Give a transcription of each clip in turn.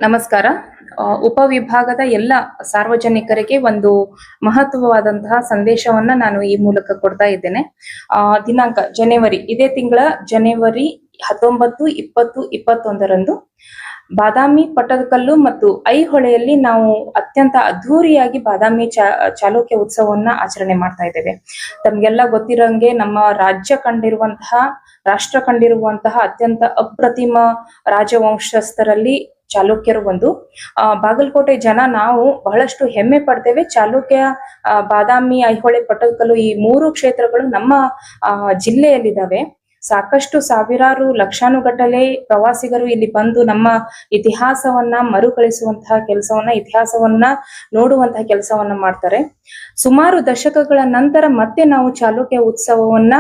ನಮಸ್ಕಾರ. ಉಪವಿಭಾಗದ ಎಲ್ಲ ಸಾರ್ವಜನಿಕರಿಗೆ ಒಂದು ಮಹತ್ವವಾದಂತಹ ಸಂದೇಶವನ್ನ ನಾನು ಈ ಮೂಲಕ ಕೊಡ್ತಾ ಇದ್ದೇನೆ. ದಿನಾಂಕ ಜನವರಿ, ಇದೇ ತಿಂಗಳ ಜನವರಿ 19, 20, 21ರಂದು ಬಾದಾಮಿ, ಪಟ್ಟದಕಲ್ಲು ಮತ್ತು ಐಹೊಳೆಯಲ್ಲಿ ನಾವು ಅತ್ಯಂತ ಅದ್ಧೂರಿಯಾಗಿ ಬಾದಾಮಿ ಚಾಲುಕ್ಯ ಉತ್ಸವವನ್ನ ಆಚರಣೆ ಮಾಡ್ತಾ ಇದ್ದೇವೆ. ತಮ್ಗೆಲ್ಲ ಗೊತ್ತಿರಂಗೆ ನಮ್ಮ ರಾಜ್ಯ ರಾಷ್ಟ್ರ ಕಂಡಿರುವಂತಹ ಅತ್ಯಂತ ಅಪ್ರತಿಮ ರಾಜವಂಶಸ್ಥರಲ್ಲಿ ಚಾಲುಕ್ಯರು ಒಂದು. ಬಾಗಲಕೋಟೆ ಜನ ನಾವು ಬಹಳಷ್ಟು ಹೆಮ್ಮೆ ಪಡ್ತೇವೆ. ಚಾಲುಕ್ಯ, ಬಾದಾಮಿ, ಐಹೊಳೆ, ಪಟ್ಟದಕಲ್ಲು ಈ 3 ಕ್ಷೇತ್ರಗಳು ನಮ್ಮ ಜಿಲ್ಲೆಯಲ್ಲಿದ್ದಾವೆ. ಸಾಕಷ್ಟು ಸಾವಿರಾರು ಲಕ್ಷಾನುಗಟ್ಟಲೆ ಪ್ರವಾಸಿಗರು ಇಲ್ಲಿ ಬಂದು ನಮ್ಮ ಇತಿಹಾಸವನ್ನ ಮರುಕಳಿಸುವಂತಹ ಕೆಲಸವನ್ನ, ಇತಿಹಾಸವನ್ನ ನೋಡುವಂತಹ ಕೆಲಸವನ್ನ ಮಾಡ್ತಾರೆ. ಸುಮಾರು ದಶಕಗಳ ನಂತರ ಮತ್ತೆ ನಾವು ಚಾಲುಕ್ಯ ಉತ್ಸವವನ್ನ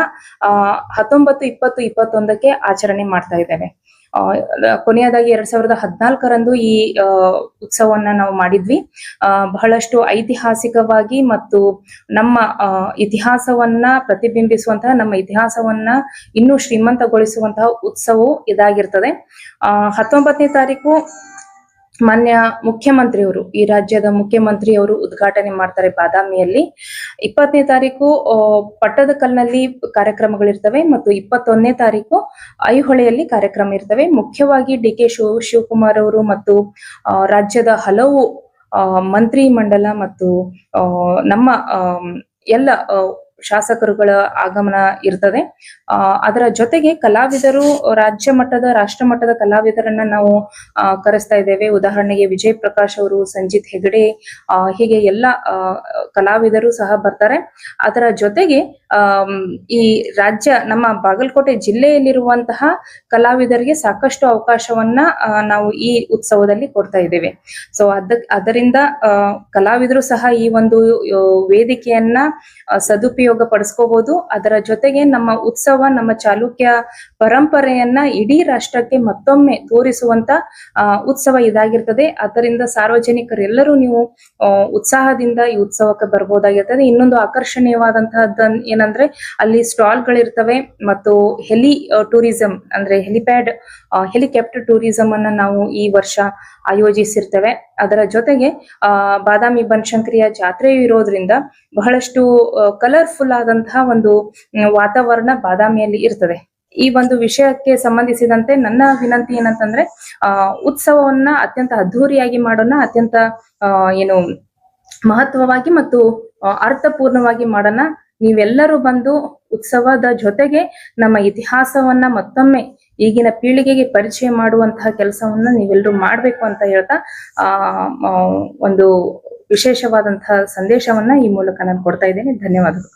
19, 20, 21ಕ್ಕೆ ಆಚರಣೆ ಮಾಡ್ತಾ ಇದ್ದೇವೆ. ಕೊನೆಯದಾಗಿ 2014ರಂದು ಈ ಉತ್ಸವವನ್ನ ನಾವು ಮಾಡಿದ್ವಿ. ಬಹಳಷ್ಟು ಐತಿಹಾಸಿಕವಾಗಿ ಮತ್ತು ನಮ್ಮ ಇತಿಹಾಸವನ್ನ ಪ್ರತಿಬಿಂಬಿಸುವಂತಹ, ನಮ್ಮ ಇತಿಹಾಸವನ್ನ ಇನ್ನೂ ಶ್ರೀಮಂತಗೊಳಿಸುವಂತಹ ಉತ್ಸವವು ಇದಾಗಿರ್ತದೆ. 19ನೇ ತಾರೀಕು ಮಾನ್ಯ ಮುಖ್ಯಮಂತ್ರಿಯವರು, ಈ ರಾಜ್ಯದ ಮುಖ್ಯಮಂತ್ರಿಯವರು ಉದ್ಘಾಟನೆ ಮಾಡ್ತಾರೆ ಬಾದಾಮಿಯಲ್ಲಿ. 20ನೇ ತಾರೀಕು ಪಟ್ಟದಕಲ್ನಲ್ಲಿ ಕಾರ್ಯಕ್ರಮಗಳಿರ್ತವೆ ಮತ್ತು 21ನೇ ತಾರೀಕು ಐಹೊಳೆಯಲ್ಲಿ ಕಾರ್ಯಕ್ರಮ ಇರ್ತವೆ. ಮುಖ್ಯವಾಗಿ ಡಿ.ಕೆ. ಶಿವಕುಮಾರ್ ಅವರು ಮತ್ತು ರಾಜ್ಯದ ಹಲವು ಮಂತ್ರಿ ಮಂಡಲ ಮತ್ತು ನಮ್ಮ ಎಲ್ಲ ಶಾಸಕರುಗಳ ಆಗಮನ ಇರ್ತದೆ. ಅದರ ಜೊತೆಗೆ ಕಲಾವಿದರು, ರಾಜ್ಯ ಮಟ್ಟದ, ರಾಷ್ಟ್ರ ಮಟ್ಟದ ಕಲಾವಿದರನ್ನ ನಾವು ಕರೆಸ್ತಾ ಇದ್ದೇವೆ. ಉದಾಹರಣೆಗೆ ವಿಜಯ್ ಪ್ರಕಾಶ್ ಅವರು, ಸಂಜಿತ್ ಹೆಗಡೆ, ಹೀಗೆ ಎಲ್ಲ ಕಲಾವಿದರು ಸಹ ಬರ್ತಾರೆ. ಅದರ ಜೊತೆಗೆ ಈ ರಾಜ್ಯ, ನಮ್ಮ ಬಾಗಲಕೋಟೆ ಜಿಲ್ಲೆಯಲ್ಲಿರುವಂತಹ ಕಲಾವಿದರಿಗೆ ಸಾಕಷ್ಟು ಅವಕಾಶವನ್ನ ನಾವು ಈ ಉತ್ಸವದಲ್ಲಿ ಕೊಡ್ತಾ ಇದ್ದೇವೆ. ಸೊ ಅದರಿಂದ ಕಲಾವಿದರು ಸಹ ಈ ಒಂದು ವೇದಿಕೆಯನ್ನ ಸದುಪಯೋಗ ಪಡಿಸ್ಕೋಬಹುದು. ಅದರ ಜೊತೆಗೆ ನಮ್ಮ ಉತ್ಸವ, ನಮ್ಮ ಚಾಲುಕ್ಯ ಪರಂಪರೆಯನ್ನ ಇಡೀ ರಾಷ್ಟ್ರಕ್ಕೆ ಮತ್ತೊಮ್ಮೆ ತೋರಿಸುವಂತ ಉತ್ಸವ ಇದಾಗಿರ್ತದೆ. ಅದರಿಂದ ಸಾರ್ವಜನಿಕರೆಲ್ಲರೂ ನೀವು ಉತ್ಸಾಹದಿಂದ ಈ ಉತ್ಸವಕ್ಕೆ ಬರ್ಬೋದಾಗಿರ್ತದೆ. ಇನ್ನೊಂದು ಆಕರ್ಷಣೀಯವಾದಂತಹದ್ದು ಏನಂದ್ರೆ, ಅಲ್ಲಿ ಸ್ಟಾಲ್ಗಳಿರ್ತವೆ ಮತ್ತು ಹೆಲಿ ಟೂರಿಸಂ ಅಂದ್ರೆ ಹೆಲಿಕಾಪ್ಟರ್ ಟೂರಿಸಂ ಅನ್ನ ನಾವು ಈ ವರ್ಷ ಆಯೋಜಿಸಿರ್ತೇವೆ. ಅದರ ಜೊತೆಗೆ ಬಾದಾಮಿ ಬನಶಂಕರಿಯ ಜಾತ್ರೆಯು ಇರೋದ್ರಿಂದ ಬಹಳಷ್ಟು ಕಲರ್ಫುಲ್ ಆದಂತಹ ಒಂದು ವಾತಾವರಣ ಬಾದಾಮಿಯಲ್ಲಿ ಇರ್ತದೆ. ಈ ಒಂದು ವಿಷಯಕ್ಕೆ ಸಂಬಂಧಿಸಿದಂತೆ ನನ್ನ ವಿನಂತಿ ಏನಂತಂದ್ರೆ, ಉತ್ಸವವನ್ನ ಅತ್ಯಂತ ಅದ್ಧೂರಿಯಾಗಿ ಮಾಡೋಣ, ಅತ್ಯಂತ ಮಹತ್ವವಾಗಿ ಮತ್ತು ಅರ್ಥಪೂರ್ಣವಾಗಿ ಮಾಡೋಣ. ನೀವೆಲ್ಲರೂ ಬಂದು ಉತ್ಸವದ ಜೊತೆಗೆ ನಮ್ಮ ಇತಿಹಾಸವನ್ನ ಮತ್ತೊಮ್ಮೆ ಈಗಿನ ಪೀಳಿಗೆಗೆ ಪರಿಚಯ ಮಾಡುವಂತಹ ಕೆಲಸವನ್ನ ನೀವೆಲ್ಲರೂ ಮಾಡ್ಬೇಕು ಅಂತ ಹೇಳ್ತಾ ಒಂದು ವಿಶೇಷವಾದಂತಹ ಸಂದೇಶವನ್ನ ಈ ಮೂಲಕ ನಾನು ಕೊಡ್ತಾ ಇದ್ದೇನೆ. ಧನ್ಯವಾದಗಳು.